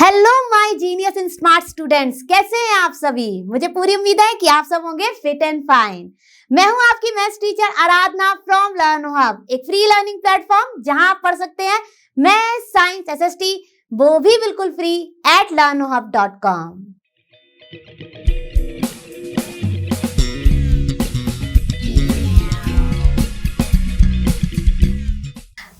Hello my genius and smart students, कैसे हैं आप सभी। मुझे पूरी उम्मीद है कि आप सब होंगे फिट एंड फाइन। मैं हूं आपकी maths teacher Aradhana from लर्नो hub, एक फ्री लर्निंग प्लेटफॉर्म जहां आप पढ़ सकते हैं मैथ्स, साइंस, एसएसटी, वो भी बिल्कुल फ्री at learnohub.com।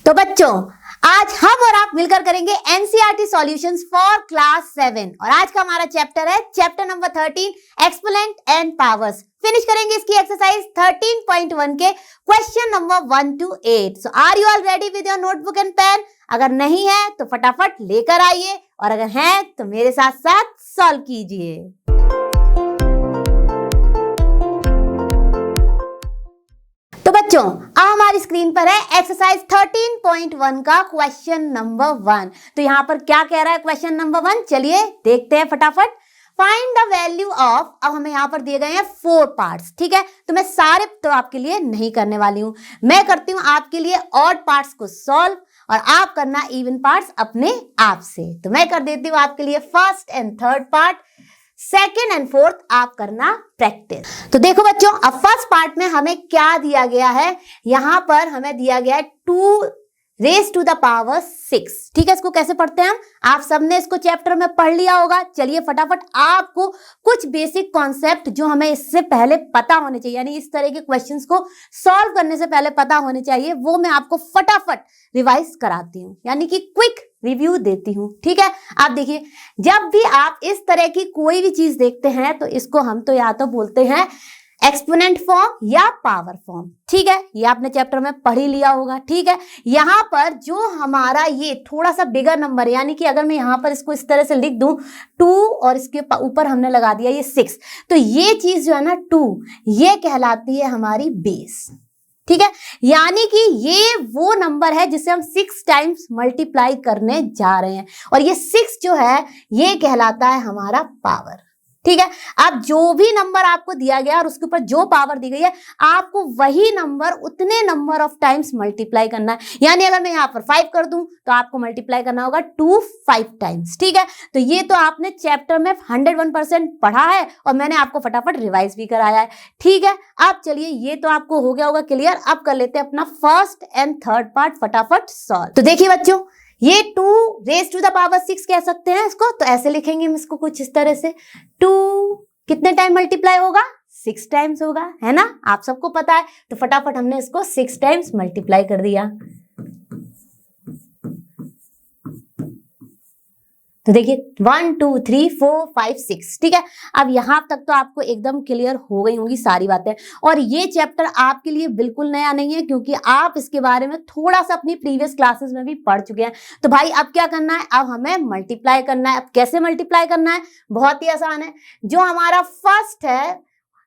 तो बच्चों, आज हम और आप मिलकर करेंगे एनसीईआरटी सॉल्यूशंस फॉर क्लास 7 और आज का हमारा चैप्टर है chapter number 13 exponent and powers. Finish करेंगे इसकी एक्सरसाइज 13.1 के question number 1 to 8। So are you all ready with your notebook and pen? अगर नहीं है तो फटाफट लेकर आइए और अगर है तो मेरे साथ साथ सॉल्व कीजिए। तो बच्चों, अब हमारी स्क्रीन पर है एक्सरसाइज 13.1 का क्वेश्चन नंबर 1। तो यहां पर क्या कह रहा है क्वेश्चन नंबर 1, चलिए देखते हैं फटाफट। फाइंड द वैल्यू ऑफ, अब हमें यहां पर दिए गए हैं 4 पार्ट्स, ठीक है। तो मैं सारे तो आपके लिए नहीं करने वाली हूं, मैं करती हूं आपके लिए ऑड पार्ट्स को सॉल्व और आप करना इवन पार्ट्स अपने आप से। तो मैं कर देती हूं आपके लिए first and third part, second and fourth आप करना प्रैक्टिस। तो देखो बच्चों, अब फर्स्ट पार्ट में हमें क्या दिया गया है, यहां पर हमें दिया गया है 2 रेज टू द पावर 6, ठीक है। इसको कैसे पढ़ते हैं हम, आप सबने इसको चैप्टर में पढ़ लिया होगा। चलिए फटाफट आपको कुछ बेसिक कॉन्सेप्ट जो हमें इससे पहले पता होने चाहिए, यानी इस तरह के क्वेश्चंस को सॉल्व करने से पहले पता होने चाहिए, वो मैं आपको फटाफट रिवाइज कराती हूँ, यानी कि क्विक रिव्यू देती हूँ, ठीक है। आप देखिए, जब भी आप इस तरह की कोई भी चीज देखते हैं तो इसको हम तो या तो बोलते हैं एक्सपोनेंट फॉर्म या पावर फॉर्म, ठीक है। ये आपने चैप्टर में पढ़ ही लिया होगा, ठीक है। यहां पर जो हमारा ये थोड़ा सा बिगर नंबर है, यानी कि अगर मैं यहां पर इसको इस तरह से लिख दूं 2 और इसके ऊपर हमने लगा दिया ये 6, तो ये चीज जो है ना 2, ये कहलाती है हमारी बेस, ठीक है। यानी कि ये वो नंबर है जिसे हम 6 टाइम्स मल्टीप्लाई करने जा रहे हैं और ये 6 जो है ये कहलाता है हमारा पावर, ठीक है। अब जो भी नंबर आपको दिया गया और उसके ऊपर जो पावर दी गई है, आपको वही नंबर उतने नंबर ऑफ टाइम्स मल्टीप्लाई करना है। यानी अगर मैं यहाँ पर 5 कर दूं तो आपको मल्टीप्लाई करना होगा 2 5 टाइम्स, ठीक है। तो ये तो आपने चैप्टर में 101% पढ़ा है और मैंने आपको फटाफट रिवाइज भी कराया है, ठीक है। अब चलिए, ये तो आपको हो गया होगा क्लियर। अब कर लेते हैं अपना फर्स्ट एंड थर्ड पार्ट फटाफट सॉल्व। तो देखिए बच्चों, ये 2 रेज टू द पावर 6 कह सकते हैं इसको, तो ऐसे लिखेंगे हम इसको कुछ इस तरह से। 2 कितने टाइम मल्टीप्लाई होगा, 6 टाइम्स होगा, है ना, आप सबको पता है। तो फटाफट हमने इसको 6 टाइम्स मल्टीप्लाई कर दिया। तो देखिए 1 2 3 4 5 6, ठीक है। अब यहां तक तो आपको एकदम क्लियर हो गई होंगी सारी बातें और ये चैप्टर आपके लिए बिल्कुल नया नहीं है, क्योंकि आप इसके बारे में थोड़ा सा अपनी प्रीवियस क्लासेस में भी पढ़ चुके हैं। तो भाई अब क्या करना है, अब हमें मल्टीप्लाई करना है। अब कैसे मल्टीप्लाई करना है, बहुत ही आसान है। जो हमारा फर्स्ट है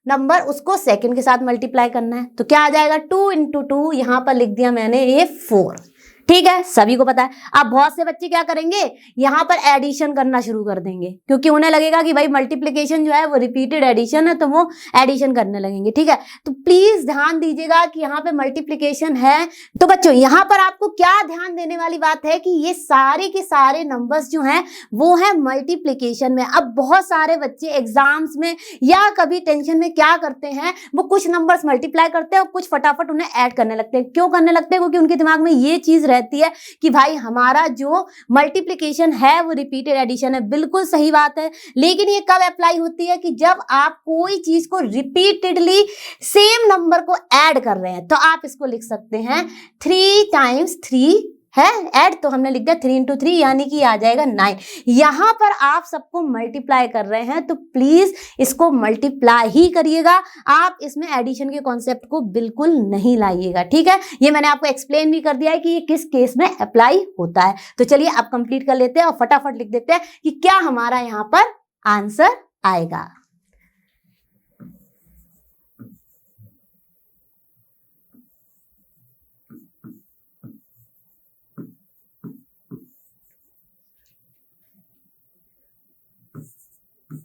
नंबर उसको सेकंड के साथ मल्टीप्लाई करना है। तो क्या आ जाएगा, 2 × 2, यहां पर लिख दिया मैंने ये 4, ठीक है, सभी को पता है। अब बहुत से बच्चे क्या करेंगे, यहां पर एडिशन करना शुरू कर देंगे, क्योंकि उन्हें लगेगा कि भाई मल्टीप्लिकेशन जो है वो रिपीटेड एडिशन है, तो वो एडिशन करने लगेंगे, ठीक है। तो प्लीज ध्यान दीजिएगा कि यहाँ पे मल्टीप्लिकेशन है। तो बच्चों, यहाँ पर आपको क्या ध्यान देने वाली बात है कि ये सारे के सारे नंबर्स जो हैं वो है मल्टीप्लिकेशन में। अब बहुत सारे बच्चे एग्जाम्स में या कभी टेंशन में क्या करते हैं, वो कुछ नंबर्स मल्टीप्लाई करते हैं और कुछ फटाफट उन्हें ऐड करने लगते हैं। क्यों करने लगते हैं, क्योंकि उनके दिमाग में ये चीज रहती है कि भाई हमारा जो मल्टीप्लिकेशन है वो रिपीटेड एडिशन है। बिल्कुल सही बात है, लेकिन ये कब अप्लाई होती है कि जब आप कोई चीज को रिपीटेडली सेम नंबर को ऐड कर रहे हैं। तो आप इसको लिख सकते हैं 3 × 3 है ऐड, तो हमने लिख दिया 3 × 3, यानी कि आ जाएगा 9। यहां पर आप सबको मल्टीप्लाई कर रहे हैं तो प्लीज इसको मल्टीप्लाई ही करिएगा, आप इसमें एडिशन के कॉन्सेप्ट को बिल्कुल नहीं लाइएगा, ठीक है। ये मैंने आपको एक्सप्लेन भी कर दिया है कि ये किस केस में अप्लाई होता है। तो चलिए अब कंप्लीट कर लेते हैं और फटाफट लिख देते हैं कि क्या हमारा यहां पर आंसर आएगा।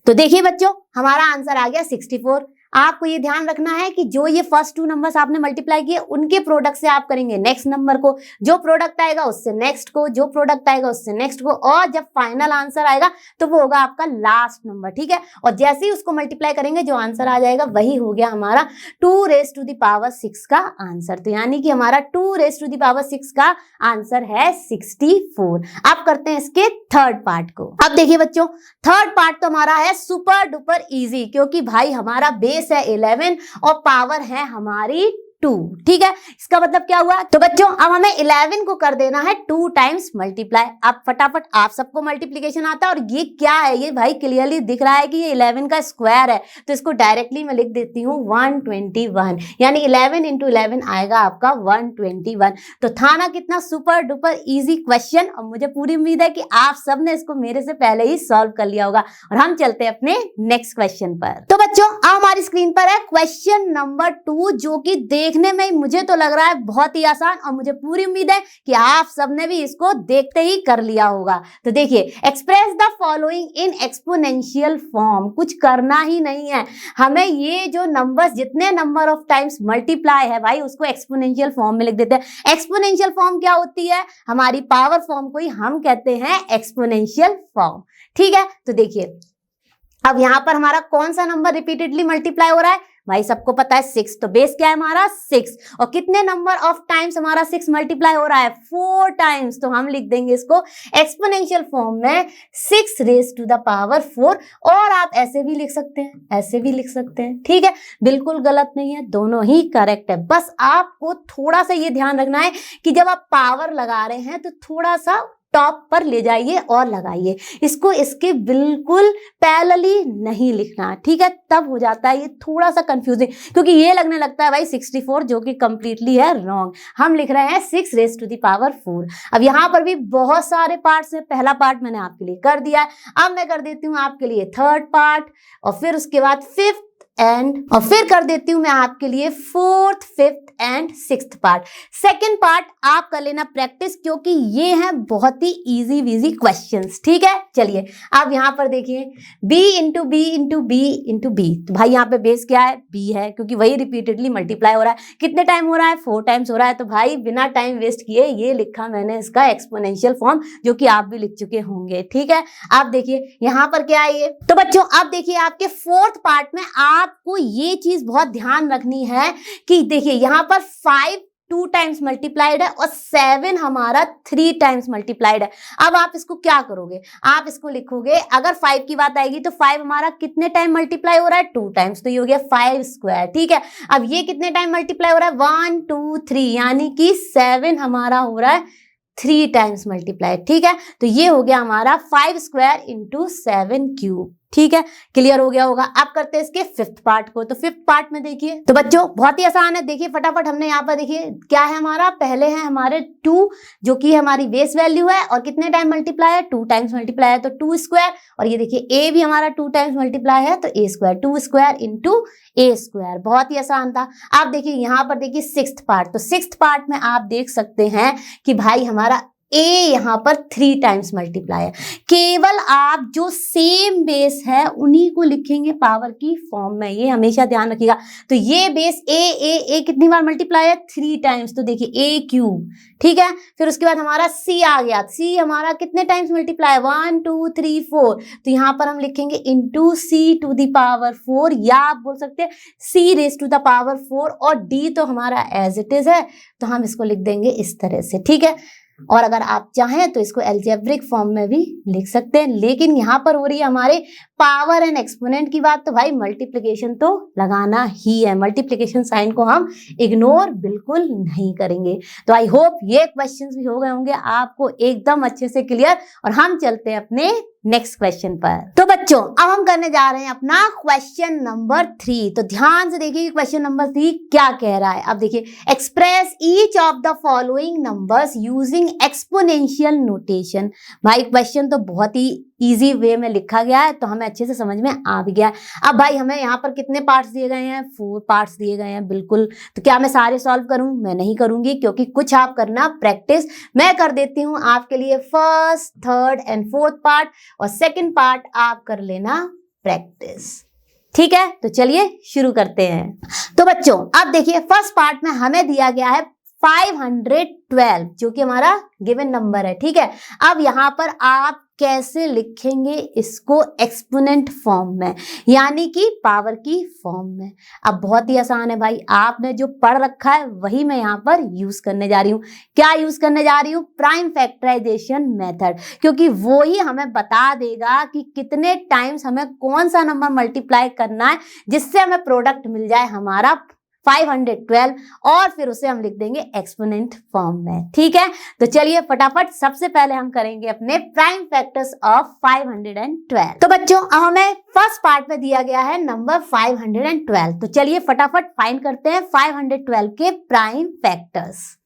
तो देखिए बच्चों, हमारा आंसर आ गया 64। आपको ये ध्यान रखना है कि जो ये फर्स्ट 2 नंबर्स आपने मल्टीप्लाई किए उनके प्रोडक्ट से आप करेंगे नेक्स्ट नंबर को, जो प्रोडक्ट आएगा उससे नेक्स्ट को, जो प्रोडक्ट आएगा उससे नेक्स्ट को, और जब फाइनल आंसर आएगा तो वो होगा आपका लास्ट नंबर, ठीक है। और जैसे ही उसको मल्टीप्लाई करेंगे जो आंसर आ जाएगा वही हो गया हमारा 2⁻6 का आंसर। तो यानी कि हमारा 2⁻6 का आंसर है 64। अब करते हैं इसके थर्ड पार्ट को। अब देखिए बच्चों, थर्ड पार्ट तो हमारा है सुपर डुपर इजी, क्योंकि भाई हमारा बेस है 11 और पावर है हमारी 2, ठीक है। इसका मतलब क्या हुआ? तो बच्चों अब हमें 11 को कर देना है 2 टाइम्स मल्टीप्लाई। अब फटाफट, आप सबको मल्टीप्लीकेशन आता है, और ये क्या है, ये भाई क्लियरली दिख रहा है कि ये 11 का स्क्वायर है, तो इसको डायरेक्टली मैं लिख देती हूँ 121, यानी 11 × 11 आएगा आपका 121। तो था ना कितना सुपर डुपर इजी क्वेश्चन, और मुझे पूरी उम्मीद है कि आप सब ने इसको मेरे से पहले ही सॉल्व कर लिया होगा। और हम चलते हैं अपने नेक्स्ट क्वेश्चन पर। तो बच्चों अब हमारी स्क्रीन पर है क्वेश्चन नंबर 2, जो कि देखने में मुझे तो लग रहा है बहुत ही आसान, और मुझे पूरी उम्मीद है कि आप सबने भी इसको देखते ही कर लिया होगा। तो देखिए, express the following in exponential form. कुछ करना ही नहीं है हमें, ये जो नंबर्स जितने नंबर ऑफ टाइम्स मल्टीप्लाई है भाई उसको एक्सपोनेंशियल फॉर्म में लिख देते हैं। एक्सपोनेंशियल फॉर्म क्या होती है? हमारी पावर फॉर्म को ही हम कहते हैं एक्सपोनेंशियल फॉर्म, ठीक है। तो देखिए अब यहां पर हमारा कौन सा नंबर रिपीटेडली मल्टीप्लाई हो रहा है? भाई सबको पता है 6, तो बेस क्या है हमारा 6, और कितने नंबर ऑफ टाइम्स हमारा 6 मल्टीप्लाई हो रहा है? 4 टाइम्स। तो हम लिख देंगे इसको एक्सपोनेंशियल फॉर्म में 6⁻⁴, और आप ऐसे भी लिख सकते हैं, ऐसे भी लिख सकते हैं, ठीक है। बिल्कुल गलत नहीं है, दोनों ही करेक्ट है। बस आपको थोड़ा सा ये ध्यान रखना है कि जब आप पावर लगा रहे हैं तो थोड़ा सा टॉप पर ले जाइए और लगाइए इसको, इसके बिल्कुल पैरेलली नहीं लिखना, ठीक है। तब हो जाता है ये थोड़ा सा कंफ्यूजिंग, क्योंकि ये लगने लगता है भाई 64, जो कि कंप्लीटली है रॉन्ग। हम लिख रहे हैं 6⁻⁴। अब यहाँ पर भी बहुत सारे पार्ट्स हैं। पहला पार्ट मैंने आपके लिए कर दिया है, अब मैं कर देती हूँ आपके लिए थर्ड पार्ट, और फिर उसके बाद फिफ्थ और फिर कर देती हूं मैं आपके लिए 4th, 5th and 6th part. Second part आप कर लेना प्रैक्टिस, क्योंकि ये हैं बहुत ही इजी वीजी क्वेश्चंस, ठीक है। चलिए अब यहां पर देखिए b × b × b × b, तो भाई यहाँ पे बेस क्या है? b है, क्योंकि वही रिपीटेडली मल्टीप्लाई हो रहा है। कितने टाइम हो रहा है? 4 टाइम्स हो रहा है। तो भाई बिना टाइम वेस्ट किए ये लिखा मैंने इसका एक्सपोनेंशियल फॉर्म, जो कि आप भी लिख चुके होंगे, ठीक है। आप देखिए यहाँ पर क्या है ये। तो बच्चों आप देखिए आपके 4th पार्ट में आपको ये चीज बहुत ध्यान रखनी है कि देखिए यहाँ पर 5 2 टाइम्स मल्टीप्लाइड है और 7 हमारा 3 टाइम्स मल्टीप्लाइड है। अब आप इसको क्या करोगे? आप इसको लिखोगे, अगर 5 की बात आएगी तो 5 हमारा कितने टाइम मल्टीप्लाई हो रहा है? 2 टाइम्स, तो ये हो गया 5 स्क्वायर, ठीक है। अब ये कितने टाइम मल्टीप्लाई हो रहा है? 1 2 3, यानी कि 7 हमारा हो रहा है 3 टाइम्स मल्टीप्लाई, ठीक है। तो ये हो गया हमारा 5 स्क्वायर × 7 क्यूब, ठीक है। क्लियर हो गया होगा। अब करते हैं इसके 5th पार्ट को। तो 5th पार्ट में देखिए, तो बच्चों बहुत ही आसान है। देखिए फटाफट, हमने यहाँ पर देखिए क्या है हमारा, पहले है हमारे 2, जो कि हमारी बेस वैल्यू है, और कितने टाइम मल्टीप्लाई है? 2 टाइम्स मल्टीप्लाई है, तो 2 स्क्वायर, और ये देखिए a भी हमारा 2 टाइम्स मल्टीप्लाई है, तो a square, 2 square × a square. बहुत ही आसान था। आप देखिए यहाँ पर देखिए 6th पार्ट, तो 6th पार्ट में आप देख सकते हैं कि भाई हमारा a यहाँ पर 3 टाइम्स मल्टीप्लाई है। केवल आप जो सेम बेस है उन्हीं को लिखेंगे पावर की फॉर्म में, ये हमेशा ध्यान रखिएगा। तो ये बेस a कितनी बार मल्टीप्लाई है? 3 टाइम्स, तो देखिए a क्यूब, ठीक है। फिर उसके बाद हमारा c आ गया, c हमारा कितने टाइम्स मल्टीप्लाई है? 1 2 3 4, तो यहाँ पर हम लिखेंगे c⁴, या आप बोल सकते हैं c⁻⁴, और d तो हमारा एज इट इज है, तो हम इसको लिख देंगे इस तरह से, ठीक है। और अगर आप चाहें तो इसको एल्जेब्रिक फॉर्म में भी लिख सकते हैं, लेकिन यहाँ पर हो रही है हमारे पावर एंड एक्सपोनेंट की बात, तो भाई मल्टीप्लिकेशन तो लगाना ही है। मल्टीप्लिकेशन साइन को हम इग्नोर बिल्कुल नहीं करेंगे। तो आई होप ये क्वेश्चंस भी हो गए होंगे आपको एकदम अच्छे से क्लियर, और हम चलते हैं अपने नेक्स्ट क्वेश्चन पर। तो बच्चों अब हम करने जा रहे हैं अपना क्वेश्चन नंबर 3। तो ध्यान से देखिए क्वेश्चन नंबर 3 क्या कह रहा है। अब देखिए, express each of the following numbers using exponential notation. भाई क्वेश्चन तो बहुत ही इजी वे में लिखा गया है, तो हमें अच्छे से समझ में आ भी गया है। अब भाई हमें यहाँ पर कितने पार्ट्स दिए गए हैं? 4 पार्ट्स दिए गए हैं, बिल्कुल। तो क्या मैं सारे सॉल्व करूं? मैं नहीं करूंगी, क्योंकि कुछ आप करना प्रैक्टिस। मैं कर देती हूं आपके लिए 1st, 3rd and 4th part, और 2nd पार्ट आप कर लेना प्रैक्टिस, ठीक है, तो चलिए शुरू करते हैं। तो बच्चों अब देखिए फर्स्ट पार्ट में हमें दिया गया है 512 जो कि हमारा गिवन नंबर है। ठीक है, अब यहाँ पर आप कैसे लिखेंगे इसको एक्सपोनेंट फॉर्म में, यानी कि पावर की फॉर्म में। अब बहुत ही आसान है भाई, आपने जो पढ़ रखा है वही मैं यहाँ पर यूज करने जा रही हूँ। क्या यूज करने जा रही हूँ? प्राइम फैक्टराइजेशन मेथड, क्योंकि वो ही हमें बता देगा कि कितने टाइम्स हमें कौन सा नंबर मल्टीप्लाई करना है जिससे हमें प्रोडक्ट मिल जाए हमारा 512 और फिर उसे हम लिख देंगे एक्सपोनेंट फॉर्म में। ठीक है, तो चलिए फटाफट सबसे पहले हम करेंगे अपने प्राइम फैक्टर्स ऑफ 512। तो बच्चों अब हमें फर्स्ट पार्ट में दिया गया है नंबर 512, तो चलिए फटाफट फाइंड करते हैं 512 के प्राइम फैक्टर्स।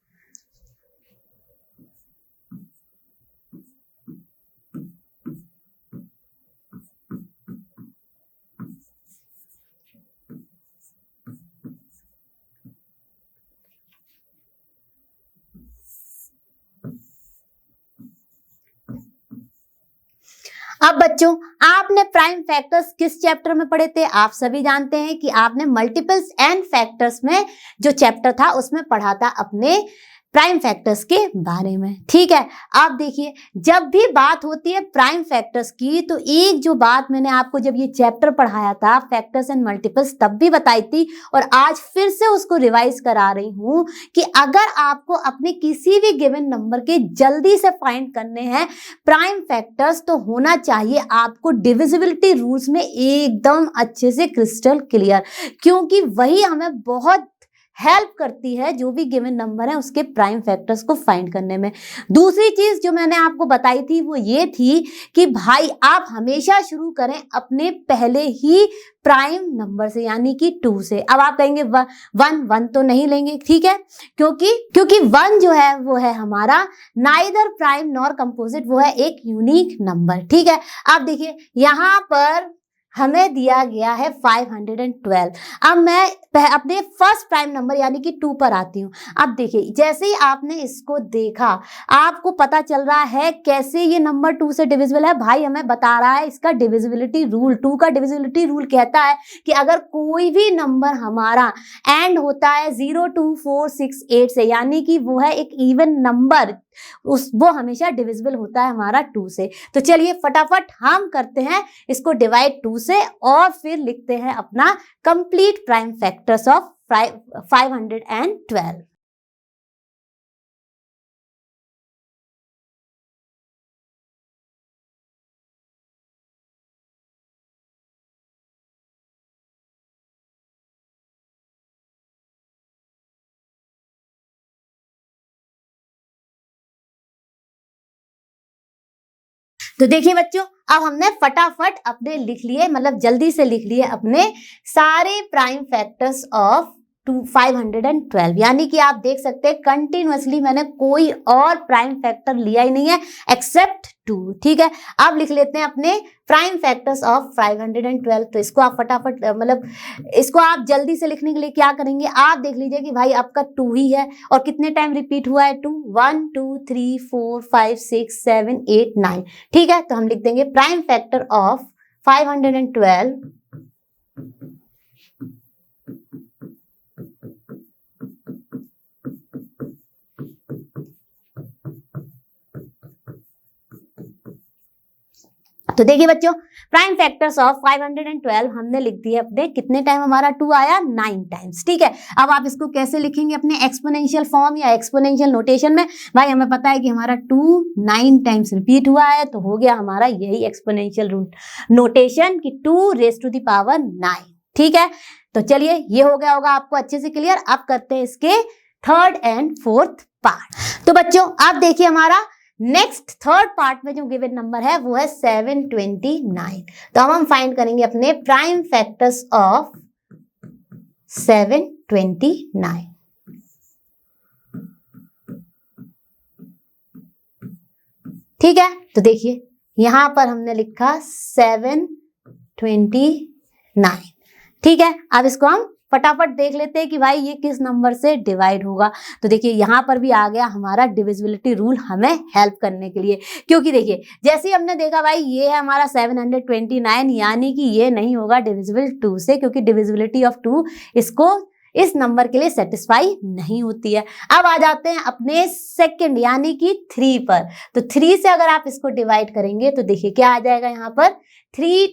अब बच्चों आपने प्राइम फैक्टर्स किस चैप्टर में पढ़े थे? आप सभी जानते हैं कि आपने मल्टीपल्स एंड फैक्टर्स में जो चैप्टर था उसमें पढ़ा था अपने प्राइम फैक्टर्स के बारे में। ठीक है, आप देखिए जब भी बात होती है प्राइम फैक्टर्स की तो एक जो बात मैंने आपको जब ये चैप्टर पढ़ाया था फैक्टर्स एंड मल्टीपल्स तब भी बताई थी और आज फिर से उसको रिवाइज करा रही हूं कि अगर आपको अपने किसी भी गिवन नंबर के जल्दी से फाइंड करने हैं प्राइम फैक्टर्स तो होना चाहिए आपको डिविजिबिलिटी रूल्स में एकदम अच्छे से क्रिस्टल क्लियर, क्योंकि वही हमें बहुत हेल्प करती है जो भी गिवन नंबर है उसके प्राइम फैक्टर्स को फाइंड करने में। दूसरी चीज जो मैंने आपको बताई थी वो ये थी कि भाई आप हमेशा शुरू करें अपने पहले ही प्राइम नंबर से, यानी कि 2 से। अब आप कहेंगे 1 तो नहीं लेंगे, ठीक है, क्योंकि 1 जो है वो है हमारा नाइदर प्राइम नॉर कंपोजिट, वो है एक यूनिक नंबर। ठीक है, आप देखिए यहाँ पर हमें दिया गया है 512। अब मैं अपने फर्स्ट प्राइम नंबर यानी कि 2 पर आती हूँ। अब देखिए जैसे ही आपने इसको देखा आपको पता चल रहा है कैसे ये नंबर 2 से डिविजिबल है। भाई हमें बता रहा है इसका डिविजिबिलिटी रूल, 2 का डिविजिबिलिटी रूल कहता है कि अगर कोई भी नंबर हमारा एंड होता है 0, 2, 4, 6, 8 से, यानी कि वो है एक इवन नंबर, वो हमेशा डिविजिबल होता है हमारा 2 से। तो चलिए फटाफट हम करते हैं इसको डिवाइड 2 से और फिर लिखते हैं अपना कंप्लीट प्राइम फैक्टर्स ऑफ 512। तो देखिए बच्चों अब हमने फटाफट अपने लिख लिए, मतलब जल्दी से लिख लिए अपने सारे प्राइम फैक्टर्स ऑफ 512, यानी कि आप देख सकते हैं कंटिन्यूअसली मैंने कोई और प्राइम फैक्टर लिया ही नहीं है एक्सेप्ट 2। ठीक है, अब लिख लेते हैं अपने प्राइम फैक्टर्स ऑफ 512। तो इसको आप फटाफट मतलब इसको आप जल्दी से लिखने के लिए क्या करेंगे, आप देख लीजिए कि भाई आपका 2 ही है और कितने टाइम रिपीट हुआ है 2, 1, 2, 3, 4, 5, 6, 7, 8, 9। ठीक है, तो हम लिख देंगे प्राइम फैक्टर ऑफ 512 तो देखिए बच्चों प्राइम फैक्टर्स ऑफ 512 हमने लिख दिए अपने, कितने टाइम हमारा 2 आया, 9 टाइम्स। ठीक है, अब आप इसको कैसे लिखेंगे अपने एक्सपोनेंशियल फॉर्म या एक्सपोनेंशियल नोटेशन में। भाई हमें पता है कि हमारा 2 9 टाइम्स रिपीट हुआ है तो हो गया हमारा यही एक्सपोनेंशियल नोटेशन कि 2 रेज़ टू द पावर 9। ठीक है, तो चलिए ये हो गया होगा आपको अच्छे से क्लियर। अब करते हैं इसके थर्ड एंड फोर्थ पार्ट। तो बच्चों आप देखिए हमारा नेक्स्ट थर्ड पार्ट में जो गिवन नंबर है वो है 729। तो हम फाइंड करेंगे अपने प्राइम फैक्टर्स ऑफ 729। ठीक है, तो देखिए यहां पर हमने लिखा 729। ठीक है, अब इसको हम फटाफट देख लेते हैं कि भाई ये किस नंबर से डिवाइड होगा। तो देखिए यहाँ पर भी आ गया हमारा डिविजिबिलिटी रूल हमें हेल्प करने के लिए, क्योंकि देखिए जैसे ही हमने देखा भाई ये है हमारा 729, यानी कि ये नहीं होगा डिविजिबल 2 से, क्योंकि डिविजिबिलिटी ऑफ 2 इसको इस नंबर के लिए सेटिस्फाई नहीं होती है। अब आ जाते हैं अपने सेकंड यानी कि 3 पर। तो 3 से अगर आप इसको डिवाइड करेंगे तो देखिए क्या आ जाएगा यहाँ पर 3।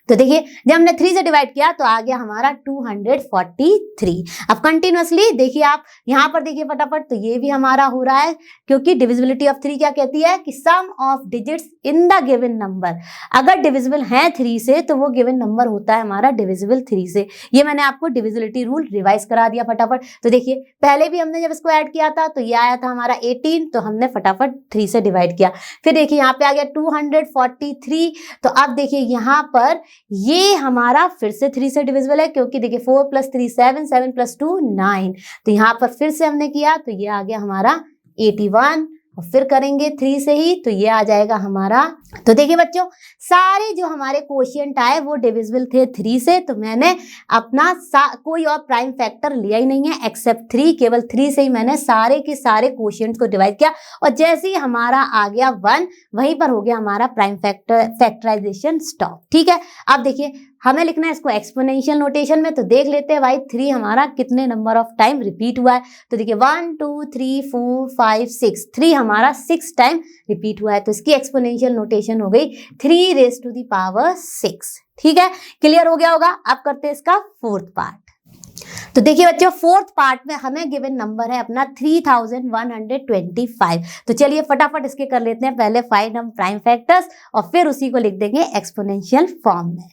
तो देखिए जब हमने 3 से डिवाइड किया तो आ गया हमारा 243। अब कंटिन्यूअसली देखिए आप यहाँ पर देखिए फटाफट, तो ये भी हमारा हो रहा है, क्योंकि डिविजिबिलिटी ऑफ 3 क्या कहती है कि sum of digits in the given number. अगर डिविजिबल है 3 से तो वो गिवन नंबर होता है हमारा डिविजिबल 3 से। ये मैंने आपको डिविजिबिलिटी रूल रिवाइज करा दिया फटाफट। तो देखिए पहले भी हमने जब इसको ऐड किया था तो ये आया था हमारा 18, तो हमने फटाफट 3 से डिवाइड किया। फिर देखिए यहाँ पे आ गया 243। तो अब देखिए यहाँ पर ये हमारा फिर से 3 से डिविजिबल है, क्योंकि देखिए 4 + 3 7, 7 + 2 9। तो यहाँ पर फिर से हमने किया तो ये आ गया हमारा 81, और फिर करेंगे 3 से ही तो ये आ जाएगा हमारा। तो देखिए बच्चों सारे जो हमारे क्वोशिएंट आए वो डिविजिबल थे 3 से, तो मैंने अपना कोई और प्राइम फैक्टर लिया ही नहीं है एक्सेप्ट 3, केवल 3 से ही मैंने सारे के सारे क्वोशिएंट्स को डिवाइड किया। और जैसे ही हमारा आ गया 1, वहीं पर हो गया हमारा प्राइम फैक्टराइजेशन स्टॉप। ठीक है, अब देखिए हमें लिखना है इसको एक्सपोनेंशियल नोटेशन में। तो देख लेते हैं भाई 3 हमारा कितने नंबर ऑफ टाइम रिपीट हुआ है। तो देखिए 1 2 3 4 5 6, 3 हमारा 6 टाइम रिपीट हुआ है। तो इसकी एक्सपोनेंशियल नोटेशन हो गई 3⁻6। ठीक है, क्लियर हो गया होगा। अब करते हैं इसका 4th पार्ट। तो देखिए बच्चों 4th पार्ट में हमें गिवन नंबर है अपना 3125। तो चलिए फटाफट इसके कर लेते हैं। पहले फाइंड हम प्राइम फैक्टर्स और फिर उसी को लिख देंगे एक्सपोनेंशियल फॉर्म में।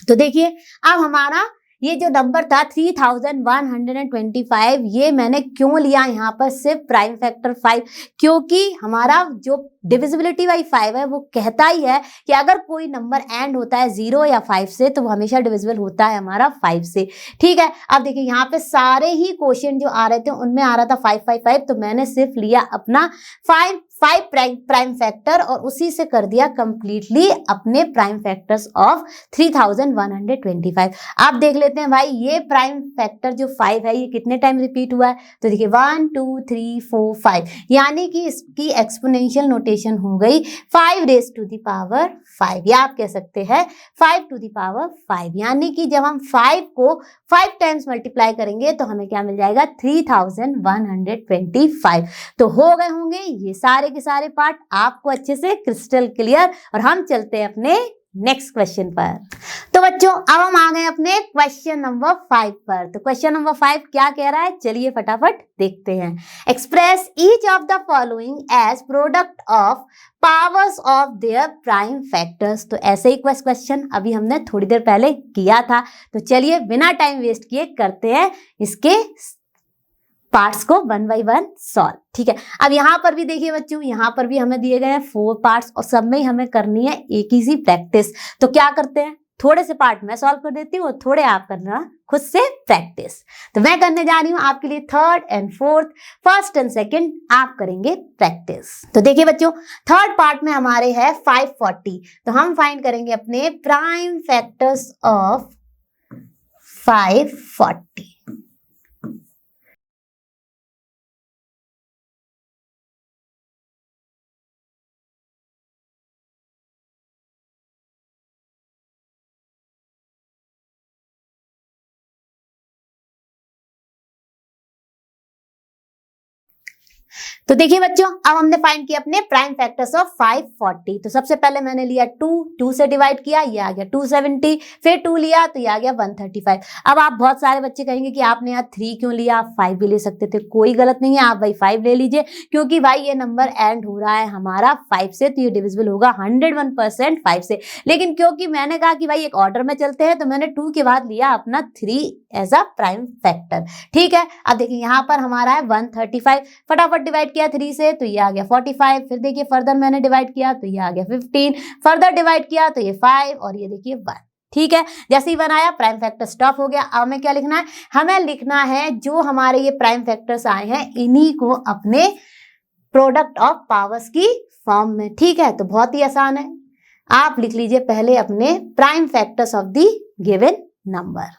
तो देखिए अब हमारा ये जो नंबर था 3125, ये मैंने क्यों लिया यहाँ पर सिर्फ प्राइम फैक्टर 5, क्योंकि हमारा जो डिविजिबिलिटी बाई 5 है वो कहता ही है कि अगर कोई नंबर एंड होता है 0 या 5 से तो वो हमेशा डिविजिबल होता है हमारा 5 से। ठीक है, अब देखिए यहाँ पे सारे ही क्वेश्चन जो आ रहे थे उनमें आ रहा था 555, तो मैंने सिर्फ लिया अपना 5 प्राइम फैक्टर और उसी से कर दिया कंप्लीटली अपने प्राइम फैक्टर्स ऑफ 3125। आप देख लेते हैं भाई ये प्राइम फैक्टर जो 5 है ये कितने टाइम रिपीट हुआ है। तो देखिए 1 2 3 4 5, यानी कि इसकी एक्सपोनेंशियल नोटेशन हो गई 5⁻5, या आप कह सकते हैं 5⁻5, यानी कि जब हम 5 को 5 टाइम्स मल्टीप्लाई करेंगे तो हमें क्या मिल जाएगा 3125। तो हो गए होंगे ये सारे के सारे पार्ट आपको अच्छे से क्रिस्टल क्लियर। और हम चलते हैं अपने नेक्स्ट क्वेश्चन पर। तो बच्चों अब हम आ गए अपने क्वेश्चन नंबर 5 पर। तो क्वेश्चन नंबर 5 क्या कह रहा है, चलिए फटाफट देखते हैं। Express each of the following as product of powers of their prime factors. तो ऐसे ही क्वेश्चन अभी हमने थोड़ी देर पहले किया था। तो चलिए बिना टाइम वेस्ट किए करते हैं इसके पार्ट्स को 1 बाय 1 सॉल्व। ठीक है, अब यहाँ पर भी देखिए बच्चों, यहाँ पर भी हमें दिए गए हैं 4 पार्ट्स और सब में ही हमें करनी है एक ही सी प्रैक्टिस। तो क्या करते हैं, थोड़े से पार्ट मैं सॉल्व कर देती हूँ और थोड़े आप करना खुद से प्रैक्टिस। तो मैं करने जा रही हूँ आपके लिए 3rd and 4th, 1st and 2nd आप करेंगे प्रैक्टिस। तो देखिए बच्चों 3rd पार्ट में हमारे है 540। तो हम फाइंड करेंगे अपने प्राइम फैक्टर्स ऑफ 540। तो देखिए बच्चों अब हमने फाइंड किया अपने प्राइम फैक्टर्स ऑफ 540। तो सबसे पहले मैंने लिया 2 से डिवाइड किया, ये आ गया 270, फिर 2 लिया तो ये आ गया 135। अब आप बहुत सारे बच्चे कहेंगे कि आपने यार 3 क्यों लिया, आप 5 भी ले सकते थे, कोई गलत नहीं है, आप भाई 5 ले लीजिए, क्योंकि भाई ये नंबर एंड हो रहा है हमारा 5 से, तो ये डिविजिबल होगा 101% 5 से। लेकिन क्योंकि मैंने कहा कि भाई एक ऑर्डर में चलते हैं तो मैंने 2 के बाद लिया अपना 3 एज अ प्राइम फैक्टर। ठीक है, अब देखिए यहाँ पर हमारा है 135, फटाफट डिवाइड किया 3 से तो ये आ गया 45, फिर देखिए फर्दर मैंने डिवाइड किया तो ये आ गया 15, फर्दर डिवाइड किया तो ये 5 और ये देखिए 1। ठीक है, जैसे ही बनाया प्राइम फैक्टर स्टॉप हो गया। अब हमें क्या लिखना है, हमें लिखना है जो हमारे ये प्राइम फैक्टर्स आए हैं इन्हीं को अपने प्रोडक्ट ऑफ पावर्स की फॉर्म में। ठीक है, तो बहुत ही आसान है, आप लिख लीजिए पहले अपने prime factors of the given number.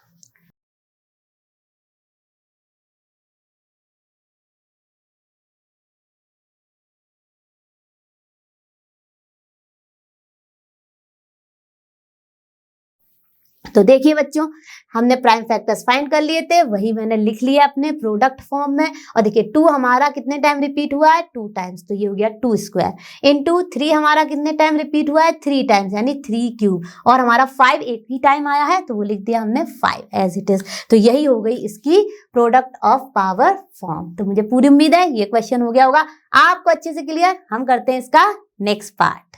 तो देखिए बच्चों, हमने प्राइम फैक्टर्स फाइंड कर लिए थे, वही मैंने लिख लिया अपने प्रोडक्ट फॉर्म में। और देखिए 2 हमारा कितने टाइम रिपीट हुआ है, 2 टाइम्स, तो ये हो गया 2 स्क्वायर इनटू 3 हमारा कितने टाइम रिपीट हुआ है, 3 टाइम्स, यानी 3 क्यूब। और हमारा 5 एक ही टाइम आया है तो वो लिख दिया हमने 5 एज इट इज। तो यही हो गई इसकी प्रोडक्ट ऑफ पावर फॉर्म। तो मुझे पूरी उम्मीद है ये क्वेश्चन हो गया होगा आपको अच्छे से क्लियर। हम करते हैं इसका नेक्स्ट पार्ट।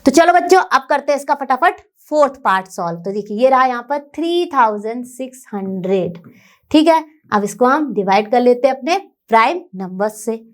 तो चलो बच्चों, अब करते हैं इसका फटाफट 4th पार्ट सॉल्व। तो देखिए ये रहा यहाँ पर 3600। ठीक है, अब इसको हम डिवाइड कर लेते हैं अपने प्राइम नंबर्स से।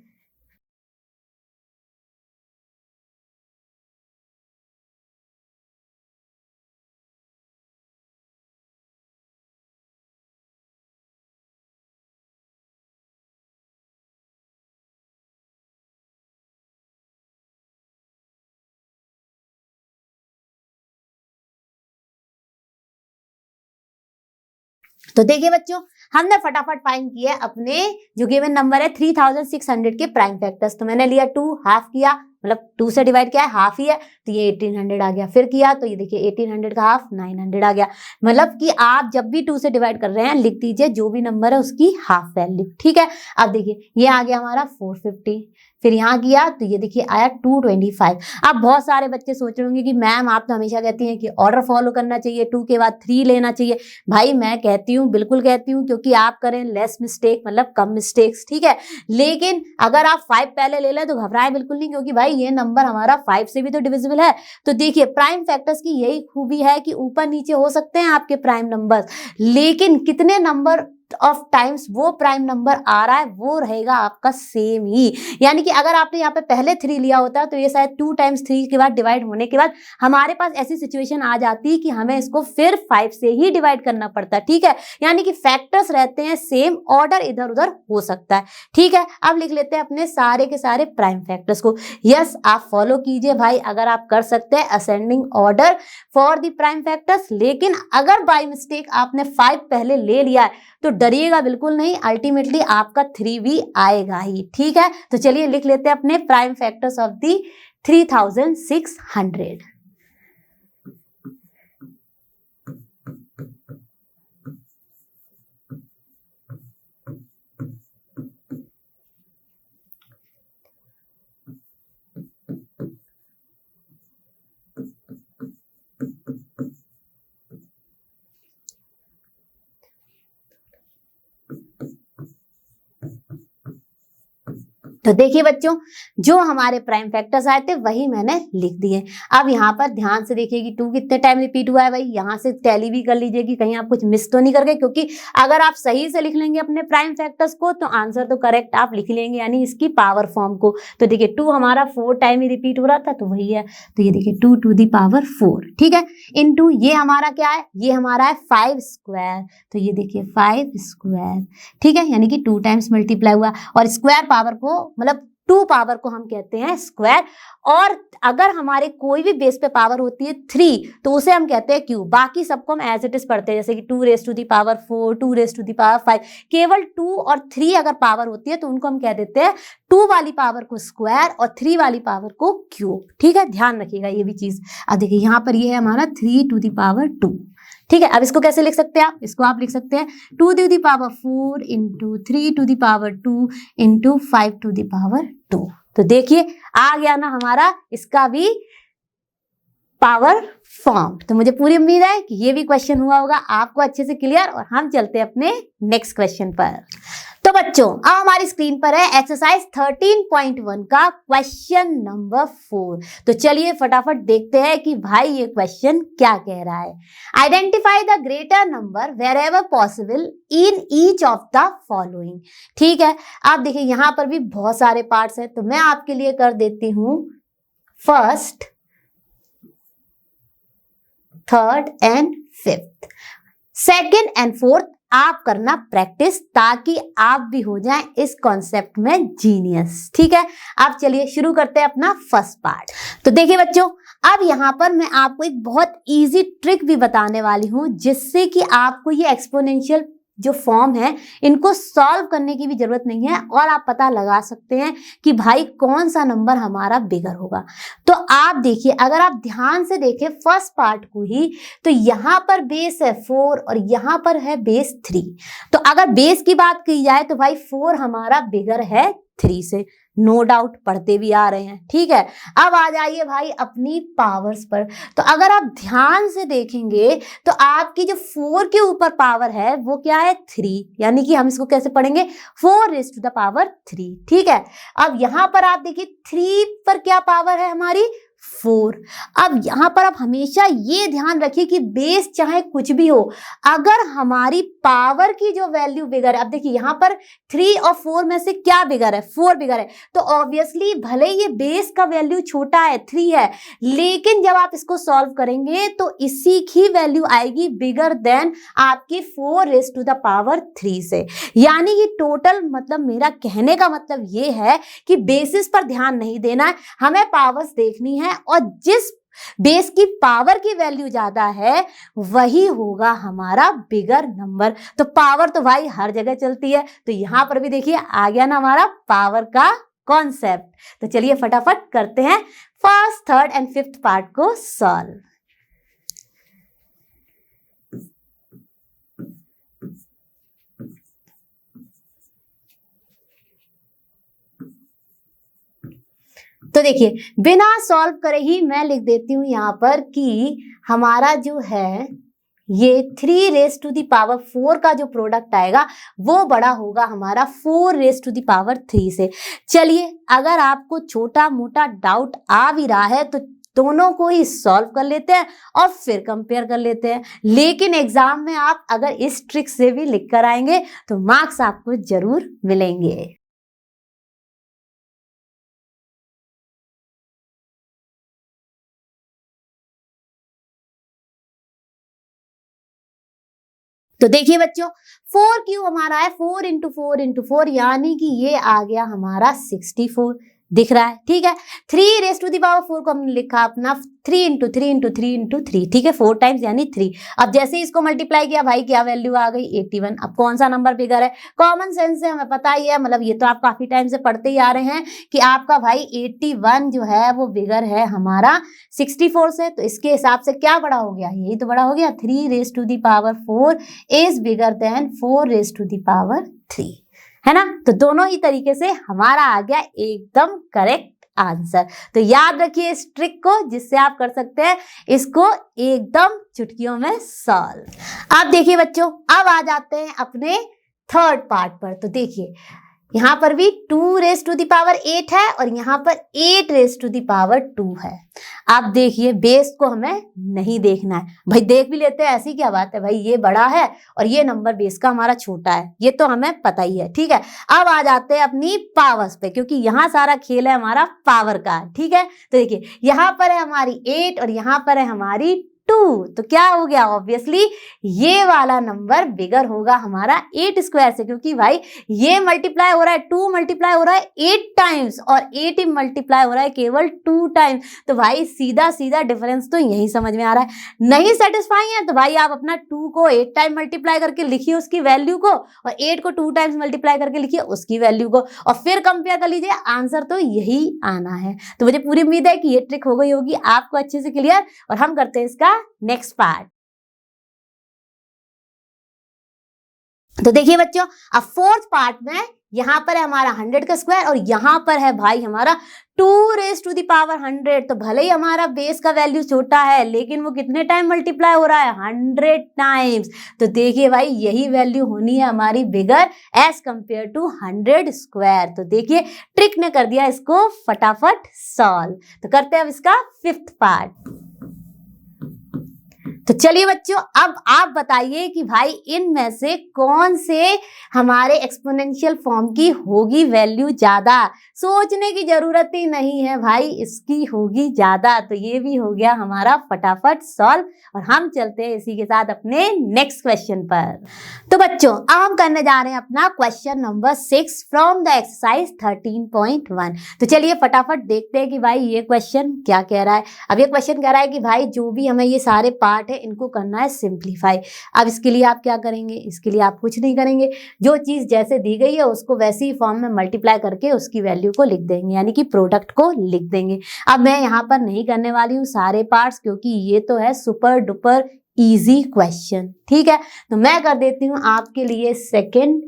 तो देखिए बच्चों, हमने फटाफट फाइंड किया अपने जो गिवन नंबर है 3600 के प्राइम फैक्टर्स। तो मैंने लिया 2, हाफ किया, मतलब 2 से डिवाइड किया है, हाफ ही है, तो ये 1800 आ गया। फिर किया तो ये देखिए 1800 का हाफ 900 आ गया। मतलब कि आप जब भी 2 से डिवाइड कर रहे हैं लिख दीजिए जो भी नंबर है उसकी हाफ वैल्यू। ठीक है, अब देखिए ये आ गया हमारा 450, फिर यहाँ किया तो ये देखिए आया 225। अब बहुत सारे बच्चे सोच रहे होंगे कि मैम आप तो हमेशा कहती हैं कि ऑर्डर फॉलो करना चाहिए, 2 के बाद 3 लेना चाहिए। भाई मैं कहती हूँ, बिल्कुल कहती हूँ, क्योंकि आप करें लेस मिस्टेक, मतलब कम मिस्टेक्स। ठीक है, लेकिन अगर आप 5 पहले ले लें तो घबराएं बिल्कुल नहीं, क्योंकि भाई ये नंबर हमारा 5 से भी तो डिविजिबल है। तो देखिए प्राइम फैक्टर्स की यही खूबी है कि ऊपर नीचे हो सकते हैं आपके प्राइम नंबर, लेकिन कितने नंबर ऑफ टाइम्स वो प्राइम नंबर आ रहा है वो रहेगा आपका सेम ही। यानी कि अगर आपने यहाँ पे पहले 3 लिया होता तो ये शायद 2 टाइम्स 3 के बाद डिवाइड होने के बाद हमारे पास ऐसी सिचुएशन आ जाती कि हमें इसको फिर 5 से ही डिवाइड करना पड़ता। ठीक है, यानी कि फैक्टर्स रहते हैं सेम, ऑर्डर इधर उधर हो सकता है। ठीक है, अब लिख लेते हैं अपने सारे के सारे प्राइम फैक्टर्स को। यस, आप फॉलो कीजिए भाई, अगर आप कर सकते हैं ascending order for the prime factors. लेकिन अगर बाय मिस्टेक आपने 5 पहले ले लिया है तो डरिएगा बिल्कुल नहीं, अल्टीमेटली आपका 3 भी आएगा ही। ठीक है, तो चलिए लिख लेते हैं अपने प्राइम फैक्टर्स ऑफ दी 3600। तो देखिए बच्चों, जो हमारे प्राइम फैक्टर्स आए थे वही मैंने लिख दिए। अब यहाँ पर ध्यान से देखिए कि 2 कितने टाइम रिपीट हुआ है। भाई यहाँ से टैली भी कर लीजिए कि कहीं आप कुछ मिस तो नहीं कर गए, क्योंकि अगर आप सही से लिख लेंगे अपने प्राइम फैक्टर्स को तो आंसर तो करेक्ट आप लिख लेंगे, यानी इसकी पावर फॉर्म को। तो देखिए 2 हमारा 4 टाइम ही रिपीट हो रहा था तो वही है, तो ये देखिए 2 टू दी पावर 4। ठीक है, इनटू ये हमारा क्या है, ये हमारा है 5 स्क्वायर, तो ये देखिए 5 स्क्वायर। ठीक है, यानी कि 2 टाइम्स मल्टीप्लाई हुआ, और स्क्वायर पावर को मतलब 2 पावर को हम कहते हैं स्क्वायर। और अगर हमारे कोई भी बेस पे पावर होती है 3 तो उसे हम कहते हैं क्यूब। बाकी सबको हम एज इट इज पढ़ते हैं, जैसे कि 2 raise to the power 4, 2 raise to the power 5। केवल 2 और 3 अगर पावर होती है तो उनको हम कह देते हैं 2 वाली पावर को स्क्वायर और 3 वाली पावर को क्यूब। ठीक है, ध्यान रखिएगा ये भी चीज। अब देखिए यहाँ पर ये है हमारा 3 टू दी पावर 2। ठीक है, अब इसको कैसे लिख सकते हैं इसको आप लिख सकते हैं 2 टू दी पावर 4 इंटू 3 टू दी पावर 2 इंटू 5 टू दी पावर 2। तो देखिए आ गया ना हमारा इसका भी पावर फॉर्म। तो मुझे पूरी उम्मीद है कि ये भी क्वेश्चन हुआ होगा आपको अच्छे से क्लियर, और हम चलते हैं अपने नेक्स्ट क्वेश्चन पर। तो बच्चों अब हमारी स्क्रीन पर है एक्सरसाइज 13.1 का क्वेश्चन नंबर 4। तो चलिए फटाफट देखते हैं कि भाई ये क्वेश्चन क्या कह रहा है। Identify the greater number wherever possible in each of the following. ठीक है, आप देखिए यहां पर भी बहुत सारे पार्ट्स हैं, तो मैं आपके लिए कर देती हूं first, third and fifth, second and fourth आप करना प्रैक्टिस, ताकि आप भी हो जाएं इस कॉन्सेप्ट में जीनियस। ठीक है, अब चलिए शुरू करते हैं अपना फर्स्ट पार्ट। तो देखिए बच्चों, अब यहां पर मैं आपको एक बहुत इजी ट्रिक भी बताने वाली हूं, जिससे कि आपको ये एक्सपोनेंशियल जो फॉर्म है इनको सॉल्व करने की भी जरूरत नहीं है, और आप पता लगा सकते हैं कि भाई कौन सा नंबर हमारा बिगर होगा। तो आप देखिए, अगर आप ध्यान से देखें फर्स्ट पार्ट को ही, तो यहां पर बेस है 4 और यहां पर है बेस 3। तो अगर बेस की बात की जाए तो भाई 4 हमारा बिगर है 3 से, नो डाउट, पढ़ते भी आ रहे हैं। ठीक है, अब आ जाइए भाई अपनी पावर्स पर। तो अगर आप ध्यान से देखेंगे तो आपकी जो 4 के ऊपर पावर है वो क्या है 3, यानी कि हम इसको कैसे पढ़ेंगे 4 रेज़ टू द पावर 3। ठीक है, अब यहां पर आप देखिए 3 पर क्या पावर है हमारी 4। अब यहां पर आप हमेशा ये ध्यान रखिए कि बेस चाहे कुछ भी हो, अगर हमारी पावर की जो वैल्यू बिगर है, अब देखिए यहां पर 3 और 4 में से क्या बिगर है 4 बिगर है, तो ऑब्वियसली भले ये बेस का वैल्यू छोटा है 3 है, लेकिन जब आप इसको सॉल्व करेंगे तो इसी की वैल्यू आएगी बिगर देन आपकी 4 रेज़ टू द पावर 3 से। यानी कि टोटल मतलब मेरा कहने का मतलब ये है कि बेसिस पर ध्यान नहीं देना है, हमें पावर्स देखनी है, और जिस बेस की पावर की वैल्यू ज्यादा है वही होगा हमारा बिगर नंबर। तो पावर तो भाई हर जगह चलती है, तो यहां पर भी देखिए आ गया ना हमारा पावर का कॉन्सेप्ट। तो चलिए फटाफट करते हैं first, third and fifth part को सॉल्व। तो देखिए बिना सॉल्व करे ही मैं लिख देती हूं यहां पर कि हमारा जो है ये 3 रेज़ टू दी पावर 4 का जो प्रोडक्ट आएगा वो बड़ा होगा हमारा 4 रेज़ टू दी पावर 3 से। चलिए अगर आपको छोटा मोटा डाउट आ भी रहा है तो दोनों को ही सॉल्व कर लेते हैं और फिर कंपेयर कर लेते हैं, लेकिन एग्जाम में आप अगर इस ट्रिक से भी लिख कर आएंगे तो मार्क्स आपको जरूर मिलेंगे। तो देखिए बच्चों 4 क्यों हमारा है 4 इंटू 4 इंटू 4, यानी कि ये आ गया हमारा 64 दिख रहा है। ठीक है, 3 रेज़ टू दी पावर 4 को हमने लिखा अपना 3 इंटू 3 इंटू 3 इंटू 3। ठीक है, 4 टाइम्स यानी 3। अब जैसे इसको मल्टीप्लाई किया भाई क्या वैल्यू आ गई 81। अब कौन सा नंबर बिगर है, कॉमन सेंस से हमें पता ही है, मतलब ये तो आप काफी टाइम से पढ़ते ही आ रहे हैं कि आपका भाई 81 जो है वो बिगर है हमारा 64 से। तो इसके हिसाब से क्या बड़ा हो गया, यही तो बड़ा हो गया 3 raise to the power 4 is bigger than 4 raise to the power 3, है ना। तो दोनों ही तरीके से हमारा आ गया एकदम करेक्ट आंसर। तो याद रखिए इस ट्रिक को, जिससे आप कर सकते हैं इसको एकदम चुटकियों में सॉल्व। अब देखिए बच्चों, अब आ जाते हैं अपने थर्ड पार्ट पर। तो देखिए यहां पर भी 2 रेज़ टू दी पावर 8 है और यहां पर 8 रेज़ टू दी पावर 2 है। अब देखिए बेस को हमें नहीं देखना है, भाई देख भी लेते हैं, ऐसी क्या बात है, भाई ये बड़ा है और ये नंबर बेस का हमारा छोटा है, ये तो हमें पता ही है। ठीक है, अब आ जाते हैं अपनी पावर्स पे, क्योंकि यहाँ सारा खेल है हमारा पावर का। ठीक है, तो देखिए यहाँ पर है हमारी 8 और यहाँ पर है हमारी 2, तो क्या हो गया, ऑब्वियसली ये वाला नंबर बिगर होगा हमारा 8 स्क्वायर से, क्योंकि भाई ये मल्टीप्लाई हो रहा है 2 मल्टीप्लाई हो रहा है 8 टाइम्स और 8 ही मल्टीप्लाई हो रहा है केवल 2 टाइम्स। तो भाई सीधा सीधा डिफरेंस तो यही समझ में आ रहा है। नहीं सेटिस्फाई है तो भाई आप अपना 2 को 8 टाइम मल्टीप्लाई करके लिखिए उसकी वैल्यू को, और 8 को 2 टाइम्स मल्टीप्लाई करके लिखिए उसकी वैल्यू को, और फिर कंपेयर कर लीजिए, आंसर तो यही आना है। तो मुझे पूरी उम्मीद है कि ये ट्रिक हो गई होगी आपको अच्छे से क्लियर, और हम करते हैं इसका नेक्स्ट पार्ट। तो देखिए बच्चों अब फोर्थ पार्ट में यहाँ पर है हमारा 100 का स्क्वायर और यहाँ पर है भाई हमारा 2 रेज़ टू द पावर 100। तो भले ही हमारा बेस का वैल्यू छोटा है लेकिन वो कितने टाइम मल्टीप्लाई हो रहा है, 100 टाइम्स। तो देखिए भाई यही वैल्यू होनी है हमारी बिगर एज कंपेयर टू 100 स्क्वायर। तो देखिए ट्रिक ने कर दिया इसको फटाफट सॉल्व। तो करते हैं अब इसका 5th पार्ट। तो चलिए बच्चों अब आप बताइए कि भाई इनमें से कौन से हमारे एक्सपोनेंशियल फॉर्म की होगी वैल्यू ज्यादा। सोचने की जरूरत ही नहीं है भाई, इसकी होगी ज्यादा। तो ये भी हो गया हमारा फटाफट सॉल्व और हम चलते हैं इसी के साथ अपने नेक्स्ट क्वेश्चन पर। तो बच्चों अब हम करने जा रहे हैं अपना question number 6 from the exercise 13.1। तो चलिए फटाफट देखते हैं कि भाई ये क्वेश्चन क्या कह रहा है। अब ये क्वेश्चन कह रहा है कि भाई जो भी हमें ये सारे पार्ट इनको करना है सिंप्लीफाई। अब इसके लिए आप क्या करेंगे, इसके लिए आप कुछ नहीं करेंगे, जो चीज जैसे दी गई है उसको वैसी ही फॉर्म में मल्टीप्लाई करके उसकी वैल्यू को लिख देंगे, यानी कि प्रोडक्ट को लिख देंगे। अब मैं यहाँ पर नहीं करने वाली हूँ सारे पार्ट्स क्योंकि ये तो है सुपर डुपर इजी क्वेश्चन, ठीक है। तो मैं कर देती हूँ आपके लिए 2nd,